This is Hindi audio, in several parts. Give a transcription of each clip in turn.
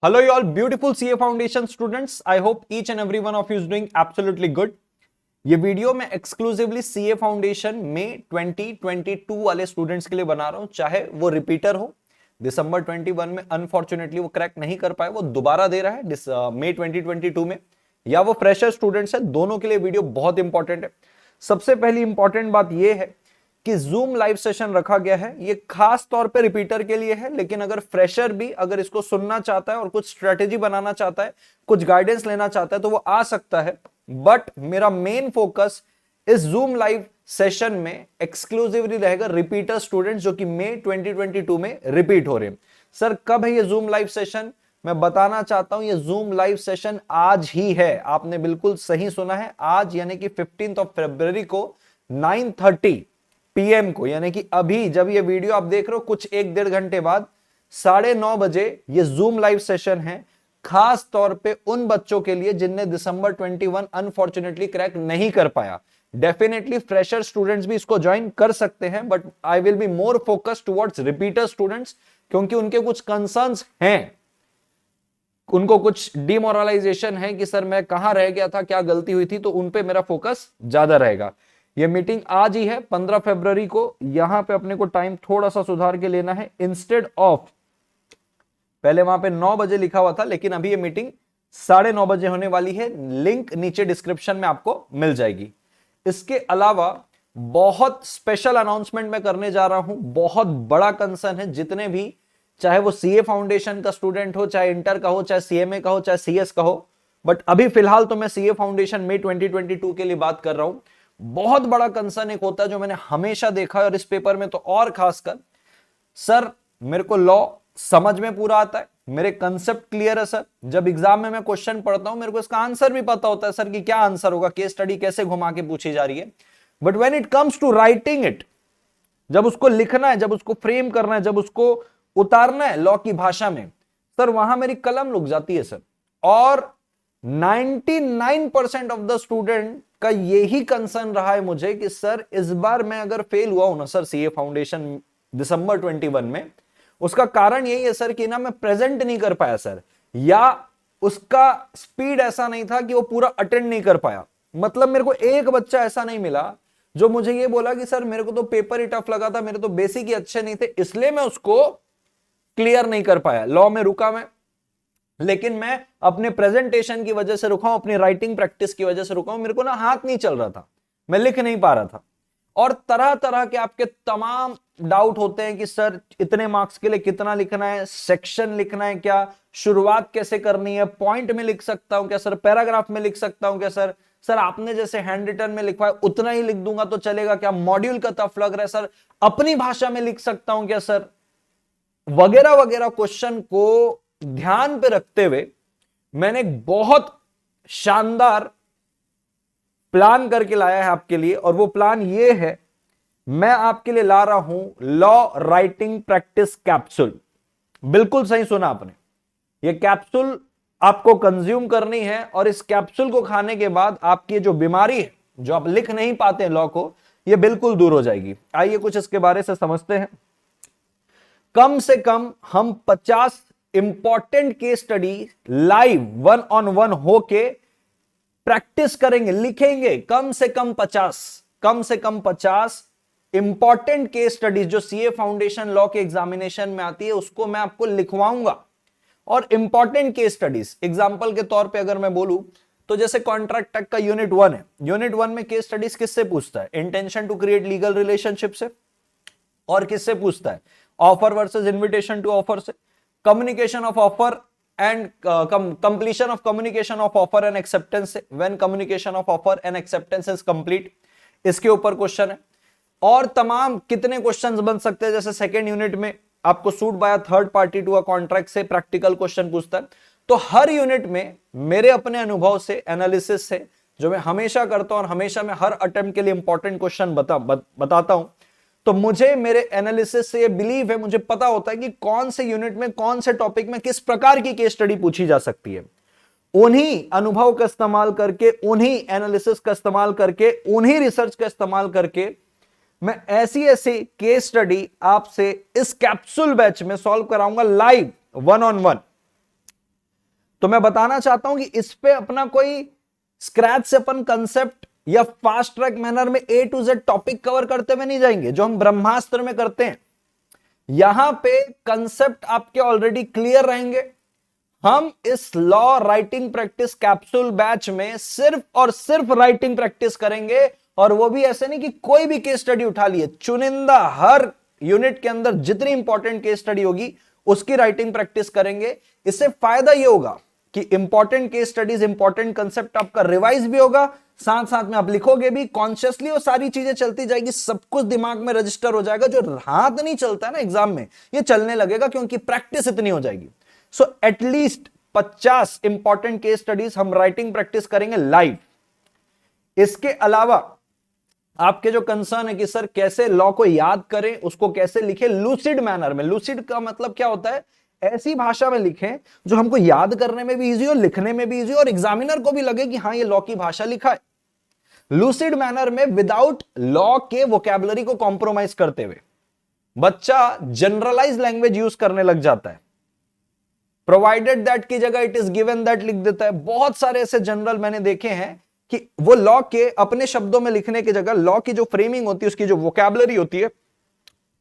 Hello, you all beautiful CA Foundation students. I hope each and every one of you is doing absolutely good. ये वीडियो मैं एक्सक्लूसिवली सीए फाउंडेशन में 2022 वाले स्टूडेंट्स के लिए बना रहा हूं, चाहे वो रिपीटर हो, दिसंबर 21 में अनफॉर्चुनेटली वो क्रैक नहीं कर पाए, वो दोबारा दे रहा है मई 2022 में, या वो फ्रेशर स्टूडेंट्स है, दोनों के लिए वीडियो बहुत इंपॉर्टेंट है। सबसे पहली इंपॉर्टेंट बात यह है कि जूम लाइव सेशन रखा गया है, ये खास तौर पे रिपीटर के लिए है, लेकिन अगर फ्रेशर भी अगर इसको सुनना चाहता है और कुछ स्ट्रेटेजी बनाना चाहता है, कुछ गाइडेंस लेना चाहता है, तो वो आ सकता है। बट मेरा मेन फोकस इस जूम लाइव सेशन में एक्सक्लूसिवली रहेगा रिपीटर स्टूडेंट्स जो कि मई 2022 में रिपीट हो रहे हैं। सर कब है ये जूम लाइव सेशन? मैं बताना चाहता हूं, ये जूम लाइव सेशन आज ही है। आपने बिल्कुल सही सुना है, आज यानी कि 15 फरवरी को 9:30 PM को, यानी कि अभी जब ये वीडियो आप देख रहे हो कुछ 1-1.5 घंटे बाद 9:30 बजे ये जूम लाइव सेशन है, खास तौर पे उन बच्चों के लिए जिनने दिसंबर 21 अनफॉर्चुनेटली क्रैक नहीं कर पाया। डेफिनेटली फ्रेशर स्टूडेंट्स भी इसको ज्वाइन कर सकते हैं, but I will be more focused towards repeater students, क्योंकि उनके कुछ कंसर्न्स हैं, उनको कुछ डिमोरलाइजेशन है कि सर मैं कहां रह गया था, क्या गलती हुई थी, तो उन पे मेरा फोकस ज्यादा रहेगा। ये मीटिंग आज ही है 15 फरवरी को। यहां पे अपने को टाइम थोड़ा सा सुधार के लेना है, इंस्टेड ऑफ पहले वहां पे 9 बजे लिखा हुआ था, लेकिन अभी ये मीटिंग 9:30 बजे होने वाली है। लिंक नीचे डिस्क्रिप्शन में आपको मिल जाएगी। इसके अलावा बहुत स्पेशल अनाउंसमेंट मैं करने जा रहा हूं, बहुत बड़ा कंसर्न है, जितने भी चाहे वो सीए फाउंडेशन का स्टूडेंट हो, चाहे इंटर का हो, चाहे सीएमए का हो, चाहे सीएस का हो, बट अभी फिलहाल तो मैं सीए फाउंडेशन में 2022 के लिए बात कर रहा हूं। बहुत बड़ा कंसर्न एक होता है जो मैंने हमेशा देखा है, और इस पेपर में तो और खासकर, सर मेरे को लॉ समझ में पूरा आता है, मेरे कंसेप्ट क्लियर है सर, जब एग्जाम में मैं क्वेश्चन पढ़ता हूं मेरे को इसका आंसर भी पता होता है सर कि क्या आंसर होगा, केस स्टडी कैसे घुमा के पूछी जा रही है, but when it comes to writing it, जब उसको लिखना है, जब उसको फ्रेम करना है, जब उसको उतारना है लॉ की भाषा में, सर वहां मेरी कलम रुक जाती है सर। और 99% ऑफ द स्टूडेंट का यही कंसर्न रहा है मुझे कि सर इस बार मैं अगर फेल हुआ हूं ना सर सीए फाउंडेशन दिसंबर 21 में, उसका कारण यही है सर कि ना मैं प्रेजेंट नहीं कर पाया सर, या उसका स्पीड ऐसा नहीं था कि वो पूरा अटेंड नहीं कर पाया। मतलब मेरे को एक बच्चा ऐसा नहीं मिला जो मुझे ये बोला कि सर मेरे को तो पेपर ही टफ लगा था, मेरे तो बेसिक ही अच्छे नहीं थे, इसलिए मैं उसको क्लियर नहीं कर पाया, लॉ में रुका मैं। लेकिन मैं अपने प्रेजेंटेशन की वजह से रुका हूं, अपनी राइटिंग प्रैक्टिस की वजह से रुका हूं, मेरे को ना हाथ नहीं चल रहा था, मैं लिख नहीं पा रहा था। और तरह तरह के आपके तमाम डाउट होते हैं कि सर इतने मार्क्स के लिए कितना लिखना है, सेक्शन लिखना है क्या, शुरुआत कैसे करनी है, पॉइंट में लिख सकता हूं क्या सर, पैराग्राफ में लिख सकता हूं क्या सर, सर आपने जैसे हैंड रिटन में लिखवाया उतना ही लिख दूंगा तो चलेगा क्या, मॉड्यूल का टफ लग रहा है सर, अपनी भाषा में लिख सकता हूं क्या सर, वगैरह वगैरह क्वेश्चन को ध्यान पे रखते हुए मैंने बहुत शानदार प्लान करके लाया है आपके लिए। और वो प्लान ये है, मैं आपके लिए ला रहा हूं लॉ राइटिंग प्रैक्टिस कैप्सूल। बिल्कुल सही सुना आपने, ये कैप्सूल आपको कंज्यूम करनी है, और इस कैप्सूल को खाने के बाद आपकी जो बीमारी है, जो आप लिख नहीं पाते लॉ को, ये बिल्कुल दूर हो जाएगी। आइए कुछ इसके बारे से समझते हैं। कम से कम हम 50 important case study live 1-on-1 होके प्रैक्टिस करेंगे, लिखेंगे। कम से कम 50 इंपॉर्टेंट केस स्टडीज जो सीए फाउंडेशन लॉ के एग्जामिनेशन में आती है, उसको मैं आपको लिखवाऊंगा। और इंपॉर्टेंट केस स्टडीज एग्जांपल के तौर पे अगर मैं बोलूं तो जैसे कॉन्ट्रैक्ट एक्ट का यूनिट 1 है, यूनिट 1 में केस स्टडीज किससे पूछता है, intention to create legal relationship से, और किससे पूछता है, offer versus invitation to offer से, communication of offer and completion of communication of offer and acceptance से, when communication of offer and acceptance is complete, इसके ऊपर क्वेश्चन है। और तमाम कितने क्वेश्चंस बन सकते हैं, जैसे सेकेंड यूनिट में आपको suit by third party to a contract से प्रैक्टिकल क्वेश्चन पूछता है। तो हर यूनिट में मेरे अपने अनुभव से, एनालिसिस से, जो मैं हमेशा करता हूं और हमेशा मैं हर अटेम्प्ट के लिए इंपॉर्टेंट क्वेश्चन बताता हूं, तो मुझे मेरे एनालिसिस से ये बिलीव है, मुझे पता होता है कि कौन से यूनिट में, कौन से टॉपिक में किस प्रकार की केस स्टडी पूछी जा सकती है। उन्हीं अनुभव का इस्तेमाल करके, उन्हीं एनालिसिस का इस्तेमाल करके, उन्हीं रिसर्च का इस्तेमाल करके मैं ऐसी ऐसी केस स्टडी आपसे इस कैप्सूल बैच में सॉल्व कराऊंगा लाइव 1-on-1। तो मैं बताना चाहता हूं कि इस पे अपना कोई स्क्रैच से अपन कंसेप्ट या फास्ट ट्रैक मैनर में A to Z topic cover करते हुए नहीं जाएंगे जो हम ब्रह्मास्त्र में करते हैं। यहां पे कंसेप्ट आपके ऑलरेडी क्लियर रहेंगे। हम इस law writing practice capsule batch में सिर्फ और सिर्फ राइटिंग प्रैक्टिस करेंगे, और वो भी ऐसे नहीं कि कोई भी केस स्टडी उठा लिए, चुनिंदा हर यूनिट के अंदर जितनी इंपॉर्टेंट केस स्टडी होगी उसकी राइटिंग प्रैक्टिस करेंगे। इससे फायदा ये होगा कि important case studies, important concept आपका रिवाइज भी होगा, साथ साथ में आप लिखोगे भी कॉन्शियसली, और सारी चीजें चलती जाएगी, सब कुछ दिमाग में रजिस्टर हो जाएगा। जो हाथ नहीं चलता है ना एग्जाम में, ये चलने लगेगा क्योंकि प्रैक्टिस इतनी हो जाएगी। So at least 50 important case studies हम राइटिंग प्रैक्टिस करेंगे लाइव। इसके अलावा आपके जो कंसर्न है कि सर कैसे लॉ को याद करें, उसको कैसे लिखें लूसिड मैनर में। लूसिड का मतलब क्या होता है? ऐसी भाषा में लिखें जो हमको याद करने में भी इजी हो, लिखने में भी इजी हो, और एग्जामिनर को भी लगे कि हाँ ये लॉ की भाषा लिखा है। लूसिड मैनर में विदाउट लॉ के वोकैबुलरी को कॉम्प्रोमाइज करते हुए बच्चा जनरलाइज लैंग्वेज यूज करने लग जाता है। प्रोवाइडेड दैट की जगह इट इज गिवन दैट लिख देता है। बहुत सारे ऐसे जनरल मैंने देखे हैं कि वो लॉ के अपने शब्दों में लिखने की जगह लॉ की जो फ्रेमिंग होती है, उसकी जो वोकैबुलरी होती है,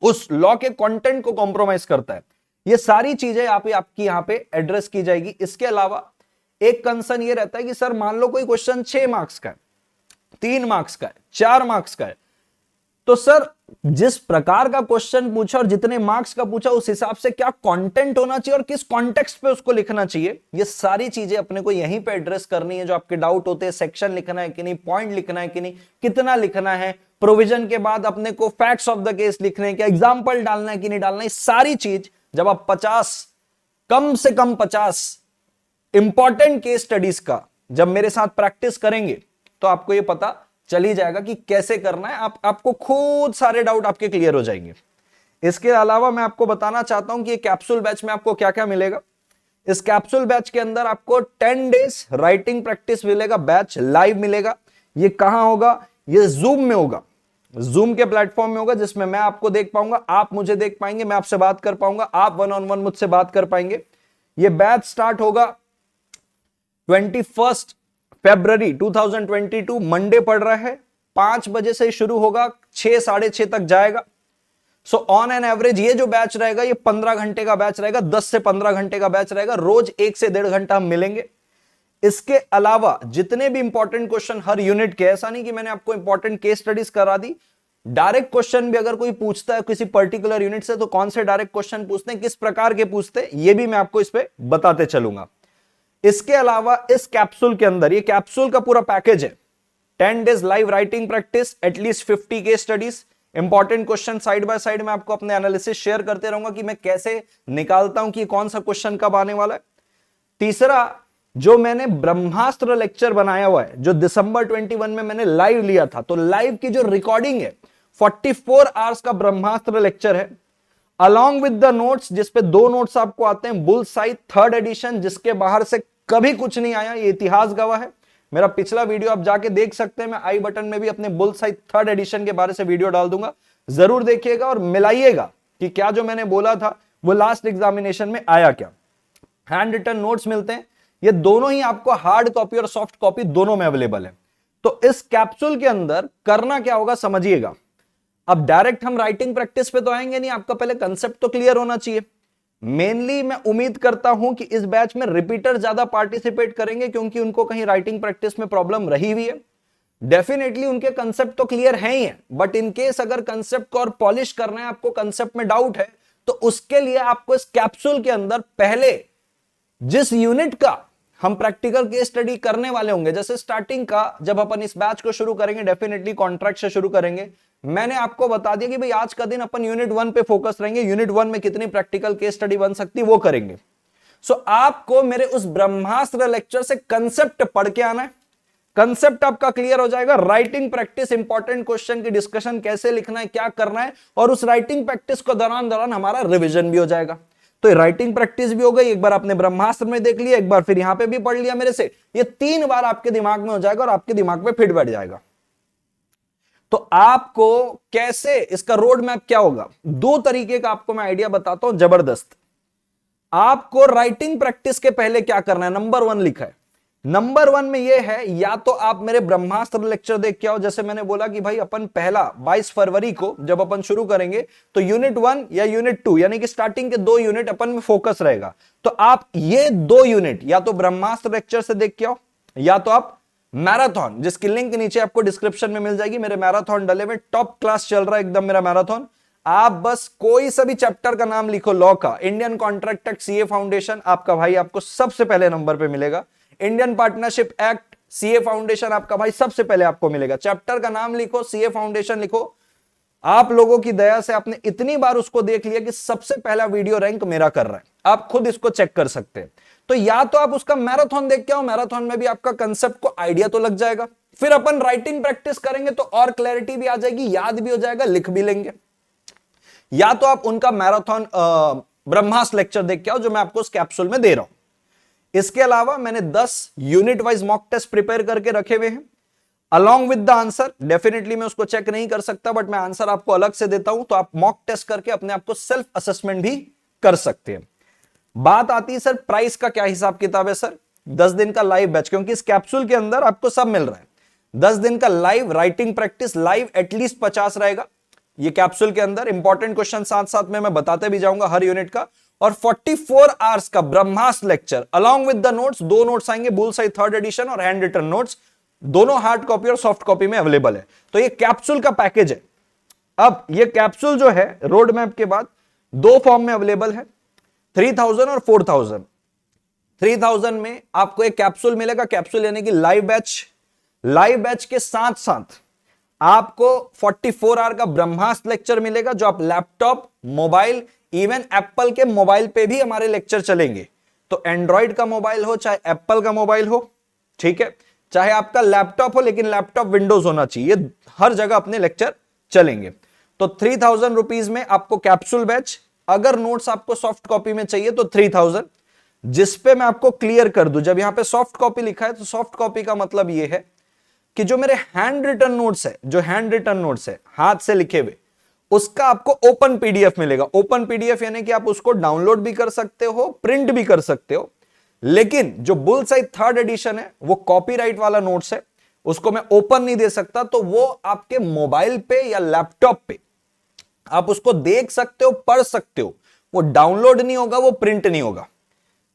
उस लॉ के कंटेंट को कॉम्प्रोमाइज करता है। ये सारी चीजें आपकी यहां पे एड्रेस की जाएगी। इसके अलावा एक कंसर्न ये रहता है कि सर मान लो कोई क्वेश्चन 6 मार्क्स का है, 3 मार्क्स का है, 4 मार्क्स का है, तो सर जिस प्रकार का क्वेश्चन पूछा और जितने मार्क्स का पूछा उस हिसाब से क्या कंटेंट होना चाहिए और किस कॉन्टेक्स्ट पे उसको लिखना चाहिए, ये सारी चीजें अपने को यहीं पे एड्रेस करनी है। जो आपके डाउट होते हैं, सेक्शन लिखना है कि नहीं, पॉइंट लिखना है कि नहीं, कितना लिखना है, प्रोविजन के बाद अपने को फैक्ट्स ऑफ द केस लिखने हैं, क्या एग्जाम्पल डालना है कि नहीं डालना है, सारी चीज जब आप 50 कम से कम 50 इंपॉर्टेंट केस स्टडीज का जब मेरे साथ प्रैक्टिस करेंगे तो आपको ये पता चल ही जाएगा कि कैसे करना है। आपको खुद सारे डाउट आपके क्लियर हो जाएंगे। इसके अलावा मैं आपको बताना चाहता हूं कि ये कैप्सूल बैच में आपको क्या क्या मिलेगा। इस कैप्सूल बैच के अंदर आपको 10 डेज राइटिंग प्रैक्टिस मिलेगा, बैच लाइव मिलेगा। ये कहां होगा? ये जूम में होगा, जूम के प्लेटफॉर्म में होगा, जिसमें मैं आपको देख पाऊंगा, आप मुझे देख पाएंगे, मैं आपसे बात कर पाऊंगा, आप 1-on-1 मुझसे बात कर पाएंगे। ये बैच स्टार्ट होगा 21 फरवरी 2022 मंडे पड़ रहा है, 5 बजे से शुरू होगा, 6 साढ़े 6 तक जाएगा। सो ऑन एन एवरेज ये जो बैच रहेगा ये 15 घंटे का बैच रहेगा, 10 से 15 घंटे का बैच रहेगा, रोज 1 से 1.5 घंटा हम मिलेंगे। इसके अलावा जितने भी इंपॉर्टेंट क्वेश्चन हर यूनिट के, ऐसा नहीं कि मैंने आपको इंपॉर्टेंट केस स्टडीज करा दी, डायरेक्ट क्वेश्चन भी अगर कोई पूछता है किसी पर्टिकुलर यूनिट से तो कौन से डायरेक्ट क्वेश्चन पूछते हैं, किस प्रकार के पूछते हैं, ये भी मैं आपको इस पे बताते चलूंगा। इसके अलावा इस कैप्सूल के अंदर, ये कैप्सूल का पूरा पैकेज है, 10 days live writing practice, at least 50 case studies, important question side by side में आपको अपने एनालिसिस शेयर करते रहूंगा कि मैं कैसे निकालता हूं कि कौन सा क्वेश्चन कब आने वाला है। तीसरा, जो मैंने ब्रह्मास्त्र लेक्चर बनाया हुआ है, जो दिसंबर 21 में मैंने लाइव लिया था, तो लाइव की जो रिकॉर्डिंग है 44 आवर्स का ब्रह्मास्त्र लेक्चर है, अलॉन्ग विद द नोट्स, जिसपे 2 नोट्स आपको आते हैं, बुल साई 3rd एडिशन, जिसके बाहर से कभी कुछ नहीं आया, ये इतिहास गवाह है। मेरा पिछला वीडियो आप जाके देख सकते हैं, मैं आई बटन में भी अपने बुल साई 3rd एडिशन के बारे से वीडियो डाल दूंगा, जरूर देखिएगा और मिलाइएगा कि क्या जो मैंने बोला था वो लास्ट एग्जामिनेशन में आया क्या। हैंड रिटन नोट्स मिलते हैं, ये दोनों ही आपको हार्ड कॉपी और सॉफ्ट कॉपी दोनों में अवेलेबल है। तो इस कैप्सूल के अंदर करना क्या होगा समझिएगा। अब डायरेक्ट हम राइटिंग प्रैक्टिस पे तो आएंगे नहीं, आपका पहले कंसेप्ट तो क्लियर होना चाहिए। मेनली मैं उम्मीद करता हूं कि इस बैच में रिपीटर ज्यादा पार्टिसिपेट करेंगे, क्योंकि उनको कहीं राइटिंग प्रैक्टिस में प्रॉब्लम रही हुई है। डेफिनेटली उनके कंसेप्ट तो क्लियर है ही है, बट इन केस अगर कंसेप्ट को और पॉलिश करना है, आपको कंसेप्ट में डाउट है, तो उसके लिए आपको इस कैप्सूल के अंदर पहले जिस यूनिट का हम प्रैक्टिकल केस स्टडी करने वाले होंगे, जैसे स्टार्टिंग का जब अपन इस बैच को शुरू करेंगे, डेफिनेटली कॉन्ट्रैक्ट से शुरू करेंगे। मैंने आपको बता दिया कि भाई आज का दिन अपन यूनिट 1 पे फोकस रहेंगे, यूनिट 1 में कितनी प्रैक्टिकल केस स्टडी बन सकती है वो करेंगे। सो आपको मेरे उस ब्रह्मास्त्र लेक्चर से कंसेप्ट पढ़ के आना है, कंसेप्ट आपका क्लियर हो जाएगा। राइटिंग प्रैक्टिस, इंपॉर्टेंट क्वेश्चन की डिस्कशन, कैसे लिखना है, क्या करना है, और उस राइटिंग प्रैक्टिस को दौरान हमारा रिविजन भी हो जाएगा। तो राइटिंग प्रैक्टिस भी हो गई, एक बार आपने ब्रह्मास्त्र में देख लिया, एक बार फिर यहां पे भी पढ़ लिया मेरे से, ये 3 बार आपके दिमाग में हो जाएगा और आपके दिमाग में फिट बैठ जाएगा। तो आपको कैसे, इसका रोड मैप क्या होगा, 2 तरीके का आपको मैं आइडिया बताता हूं जबरदस्त। आपको राइटिंग प्रैक्टिस के पहले क्या करना है, नंबर 1 लिखा है। नंबर 1 में यह है, या तो आप मेरे ब्रह्मास्त्र लेक्चर देख के आओ। जैसे मैंने बोला कि भाई अपन पहला 22 फरवरी को जब अपन शुरू करेंगे तो यूनिट 1 या यूनिट 2 यानी कि स्टार्टिंग के 2 यूनिट अपन में फोकस रहेगा। तो आप ये 2 यूनिट या तो ब्रह्मास्त्र लेक्चर से देख के आओ, या तो आप मैराथन, जिसकी लिंक नीचे आपको डिस्क्रिप्शन में मिल जाएगी, मेरे मैराथन डले में टॉप क्लास चल रहा है एकदम मेरा मैराथन। आप बस कोई सा भी चैप्टर का नाम लिखो, लॉ का, Indian contract act CA foundation, आपका भाई आपको सबसे पहले नंबर पे मिलेगा। Indian partnership act CA foundation, आपका भाई सबसे पहले आपको मिलेगा। चैप्टर का नाम लिखो, सीए फाउंडेशन लिखो। आप लोगों की दया से आपने इतनी बार उसको देख लिया कि सबसे पहला वीडियो रैंक मेरा कर रहा है। आप खुद इसको चेक कर सकते हैं। तो या तो आप उसका मैराथन देख के आओ, मैराथन में भी आपका कंसेप्ट को आइडिया तो लग जाएगा। फिर अपन राइटिंग प्रैक्टिस करेंगे तो और क्लैरिटी भी आ जाएगी, याद भी हो जाएगा, लिख भी लेंगे। या तो आप उनका मैराथन ब्रह्मास्त्र लेक्चर देख के आओ जो मैं आपको उस कैप्सूल में दे रहा हूं। इसके अलावा मैंने 10 unit wise mock test prepare करके रखे हुए हैं along with the answer. Definitely मैं उसको चेक नहीं कर सकता, बट मैं आंसर आपको अलग से देता हूं, तो आप मॉक टेस्ट करके अपने आप को सेल्फ असेसमेंट भी कर सकते हैं। बात आती है सर प्राइस का क्या हिसाब किताब है। सर 10 दिन का लाइव बैच, क्योंकि इस कैप्सूल के अंदर आपको सब मिल रहा है। 10 दिन का live writing practice, live at least 50 रहेगा ये कैप्सूल के अंदर। इंपॉर्टेंट क्वेश्चन साथ साथ में मैं बताते भी जाऊंगा हर यूनिट का। और 44 आवर्स का Brahmastra lecture along with the notes. 2 notes आएंगे, बुलसाई 3rd एडिशन और हैंड रिटन नोट्स, दोनों हार्ड कॉपी और सॉफ्ट कॉपी में अवेलेबल है। तो ये कैप्सूल का पैकेज है। अब ये कैप्सूल जो है रोड मैप के बाद 2 फॉर्म में अवेलेबल है, 3000 और 4000। 3000 में आपको एक कैप्सूल मिलेगा, कैप्सूल यानी कि लाइव बैच। लाइव बैच के साथ साथ आपको 44 आवर का ब्रह्मास्त्र लेक्चर मिलेगा, जो आप लैपटॉप, मोबाइल, इवन एप्पल के मोबाइल पे भी हमारे लेक्चर चलेंगे। तो एंड्रॉइड का मोबाइल हो चाहे एप्पल का मोबाइल हो, ठीक है, चाहे आपका लैपटॉप हो, लेकिन लैपटॉप विंडोज होना चाहिए, हर जगह अपने लेक्चर चलेंगे। तो 3000 रुपीज में आपको कैप्सूल बैच। अगर नोट्स आपको सॉफ्ट कॉपी में चाहिए तो 3000, जिसपे मैं आपको क्लियर कर दूं, जब यहां पे सॉफ्ट कॉपी लिखा है तो सॉफ्ट कॉपी का मतलब यह है कि जो मेरे हैंड रिटन नोट्स है, जो हैंड रिटन नोट्स है हाथ से लिखे हुए, उसका आपको ओपन पीडीएफ मिलेगा। ओपन पीडीएफ यानी कि आप उसको डाउनलोड भी कर सकते हो, प्रिंट भी कर सकते हो। लेकिन जो बुलसाई 3rd एडिशन है वो कॉपीराइट वाला नोट्स है, उसको मैं ओपन नहीं दे सकता। तो वो आपके मोबाइल पे या लैपटॉप पे आप उसको देख सकते हो, पढ़ सकते हो, वो डाउनलोड नहीं होगा, वो प्रिंट नहीं होगा।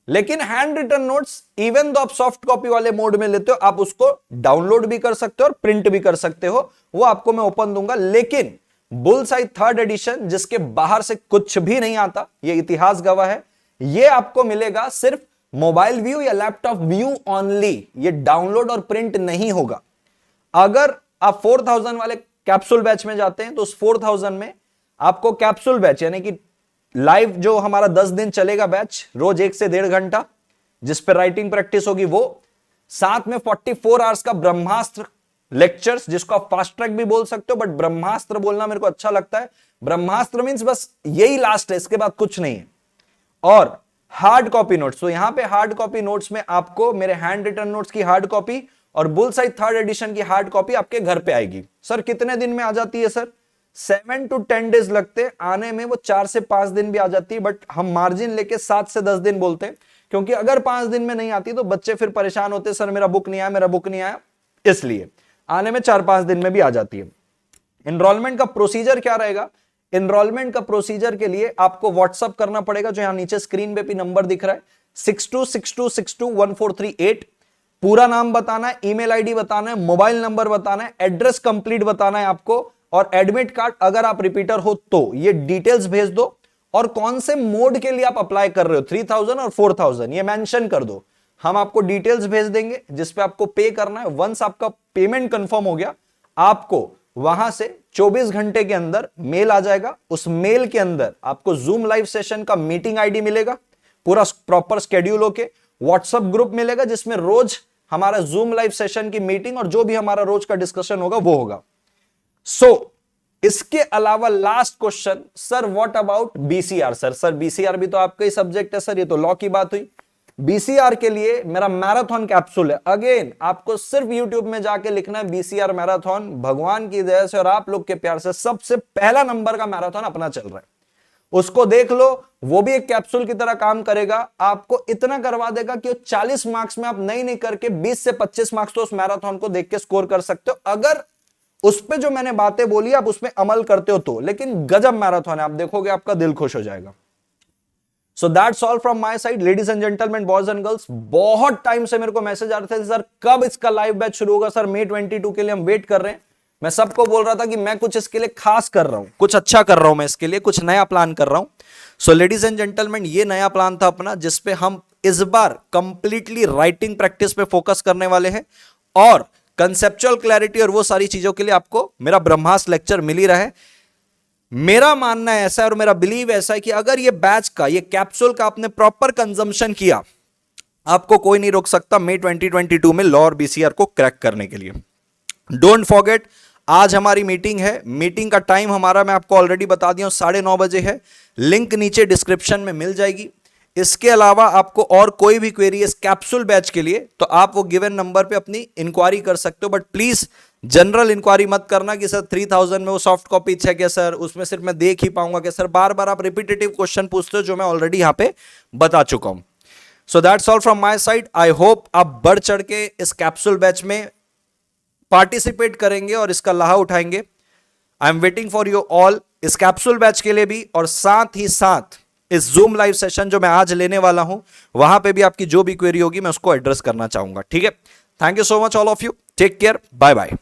लेकिन hand written notes even though आप सॉफ्ट कॉपी वाले मोड में लेते हो, आप उसको डाउनलोड भी कर सकते हो और प्रिंट भी कर सकते हो, वो आपको मैं ओपन दूंगा। लेकिन बुलसाई 3rd एडिशन, जिसके बाहर से कुछ भी नहीं आता, ये इतिहास गवाह है, ये आपको मिलेगा सिर्फ मोबाइल व्यू या लैपटॉप व्यू ओनली, ये डाउनलोड और प्रिंट नहीं होगा। अगर आप 4000 वाले कैप्सूल बैच में जाते हैं तो उस 4000 में आपको कैप्सूल बैच यानी कि लाइव जो हमारा 10 दिन चलेगा बैच, रोज 1 से 1.5 घंटा, जिस पर राइटिंग प्रैक्टिस होगी, वो साथ में 44 आवर्स का ब्रह्मास्त्र लेक्चर्स, जिसको आप फास्ट ट्रैक भी बोल सकते हो, बट ब्रह्मास्त्र बोलना मेरे को अच्छा लगता है। ब्रह्मास्त्र मींस बस यही लास्ट है, इसके बाद कुछ नहीं है। और हार्ड कॉपी नोट्स, तो यहां पे हार्ड कॉपी नोट्स में आपको मेरे हैंड रिटन नोट्स की हार्ड कॉपी और बुलसाई 3rd एडिशन की हार्ड कॉपी आपके घर पे आएगी। सर कितने दिन में आ जाती है? सर 7 to 10 डेज लगते हैं आने में, वो 4 से 5 दिन भी आ जाती है, बट हम मार्जिन लेके 7 से 10 दिन बोलते हैं, क्योंकि अगर 5 दिन में नहीं आती तो बच्चे फिर परेशान होते, सर मेरा बुक नहीं आया, मेरा बुक नहीं आया, इसलिए आने में 4-5 दिन में भी आ जाती है। एनरोलमेंट का प्रोसीजर क्या रहेगा? एनरोलमेंट का प्रोसीजर के लिए आपको व्हाट्सअप करना पड़ेगा, जो यहां नीचे स्क्रीन पे भी नंबर दिख रहा है, 6262621438। पूरा नाम बताना है, ईमेल आईडी बताना है, मोबाइल नंबर बताना है, एड्रेस कंप्लीट बताना है आपको, और एडमिट कार्ड अगर आप रिपीटर हो तो ये डिटेल्स भेज दो। और कौन से मोड के लिए आप अप्लाई कर रहे हो, 3000 और 4000, ये मेंशन कर दो। हम आपको डिटेल्स भेज देंगे जिसपे आपको पे करना है। वंस आपका पेमेंट कंफर्म हो गया, आपको वहां से 24 घंटे के अंदर मेल आ जाएगा। उस मेल के अंदर आपको जूम लाइव सेशन का मीटिंग आईडी मिलेगा, पूरा प्रॉपर स्केड्यूल होके। व्हाट्सएप ग्रुप मिलेगा जिसमें रोज हमारा जूम लाइव सेशन की मीटिंग और जो भी हमारा रोज का डिस्कशन होगा वो होगा। इसके अलावा last question, sir what about BCR? Sir BCR भी तो आपका ही सब्जेक्ट है सर, ये तो लॉ की बात हुई। बीसीआर के लिए मेरा मैराथन कैप्सूल है। अगेन आपको सिर्फ यूट्यूब में जाके लिखना है बीसीआर मैराथन। भगवान की दया से और आप लोग के प्यार से सबसे पहला नंबर का मैराथन अपना चल रहा है। उसको देख लो, वो भी एक कैप्सूल की तरह काम करेगा, आपको इतना करवा देगा कि 40 मार्क्स में आप नहीं करके 20 से 25 मार्क्स तो उस मैराथन को देख के स्कोर कर सकते हो, अगर उस पे जो मैंने बातें बोली आप उसमें अमल करते हो तो। लेकिन गजब मैराथन है, आप देखोगे आपका दिल खुश हो जाएगा। So that's all from my side ladies and gentleman, boys and girls. बहुत टाइम से मेरे को मैसेज आ रहे थे सर कब इसका लाइव बैच शुरू होगा, सर मई 22 के लिए हम वेट कर रहे हैं। मैं सबको बोल रहा था कि मैं कुछ इसके लिए खास कर रहा हूं, कुछ अच्छा कर रहा हूं, मैं इसके लिए कुछ नया प्लान कर रहा हूं। सो लेडीज एंड जेंटलमैन, ये नया प्लान था अपना, जिसपे हम इस बार कंप्लीटली राइटिंग प्रैक्टिस पे फोकस करने वाले हैं, और कंसेप्चुअल क्लैरिटी और वो सारी चीजों के लिए आपको मेरा ब्रह्मास्त्र लेक्चर मिल ही रहा है। मेरा मानना ऐसा है और मेरा बिलीव ऐसा है कि अगर ये बैच का, ये कैप्सूल का आपने प्रॉपर कंजम्पशन किया, आपको कोई नहीं रोक सकता मई 2022 में लॉ और बीसीआर को क्रैक करने के लिए। डोंट फॉरगेट, आज हमारी मीटिंग है, मीटिंग का टाइम हमारा मैं आपको ऑलरेडी बता दिया हूं, 9:30 बजे है। लिंक नीचे डिस्क्रिप्शन में मिल जाएगी। इसके अलावा आपको और कोई भी क्वेरी इस कैप्सूल बैच के लिए, तो आप वो गिवन नंबर पे अपनी इंक्वायरी कर सकते हो, बट प्लीज जनरल इंक्वायरी मत करना कि सर 3000 में वो सॉफ्ट कॉपी है क्या सर, उसमें सिर्फ मैं देख ही पाऊंगा क्या सर। बार बार आप रिपीटेटिव क्वेश्चन पूछते हो जो मैं ऑलरेडी यहां पे बता चुका हूं। So that's all from my side. I hope आप बढ़ चढ़ के इस कैप्सूल बैच में पार्टिसिपेट करेंगे और इसका लाभ उठाएंगे। I am waiting for you all इस कैप्सूल बैच के लिए भी, और साथ ही साथ इस जूम लाइव सेशन जो मैं आज लेने वाला हूं, वहां पे भी आपकी जो भी क्वेरी होगी मैं उसको एड्रेस करना चाहूंगा। ठीक है, thank you so much all of you, take care, bye bye.